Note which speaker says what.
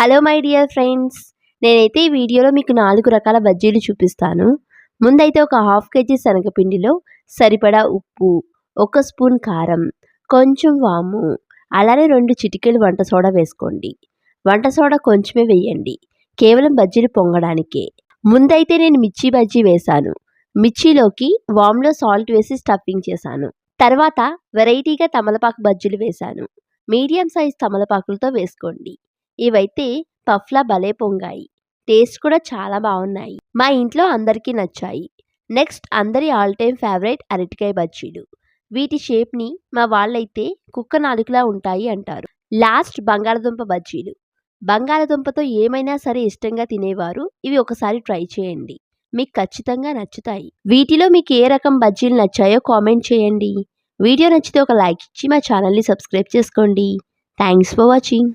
Speaker 1: Hello my dear friends, నేనైతే ఈ వీడియోలో మీకు 4 రకాల బజ్జీలు చూపిస్తాను. ముందైతే ఒక హాఫ్ కేజీ శనగపిండిలో సరిపడా ఉప్పు, 1 స్పూన్ కారం, కొంచెం వాము, అలానే 2 చిటికెలు వంట సోడా వేసుకోండి. వంట సోడా కొంచెమే వేయండి, కేవలం బజ్జీలు పొంగడానికే. ముందైతే నేను మిర్చి బజ్జీ వేశాను. మిర్చిలోకి వామ్లో సాల్ట్ వేసి స్టఫింగ్ చేశాను. తర్వాత వెరైటీగా తమలపాకు బజ్జీలు వేశాను. మీడియం సైజ్ తమలపాకులతో వేసుకోండి. ఇవైతే పఫ్లా భలే పొంగాయి. టేస్ట్ కూడా చాలా బాగున్నాయి. మా ఇంట్లో అందరికీ నచ్చాయి. నెక్స్ట్ అందరి ఆల్ టైమ్ ఫేవరెట్ అరటికాయ బజ్జీలు. వీటి షేప్ని మా వాళ్ళైతే కుక్క నాలుకలా ఉంటాయి అంటారు. లాస్ట్ బంగాళదుంప బజ్జీలు. బంగాళదుంపతో ఏమైనా సరే ఇష్టంగా తినేవారు ఇవి ఒకసారి ట్రై చేయండి, మీకు ఖచ్చితంగా నచ్చుతాయి. వీటిలో మీకు ఏ రకం బజ్జీలు నచ్చాయో కామెంట్ చేయండి. వీడియో నచ్చితే ఒక లైక్ ఇచ్చి మా ఛానల్ని సబ్స్క్రైబ్ చేసుకోండి. Thanks for watching.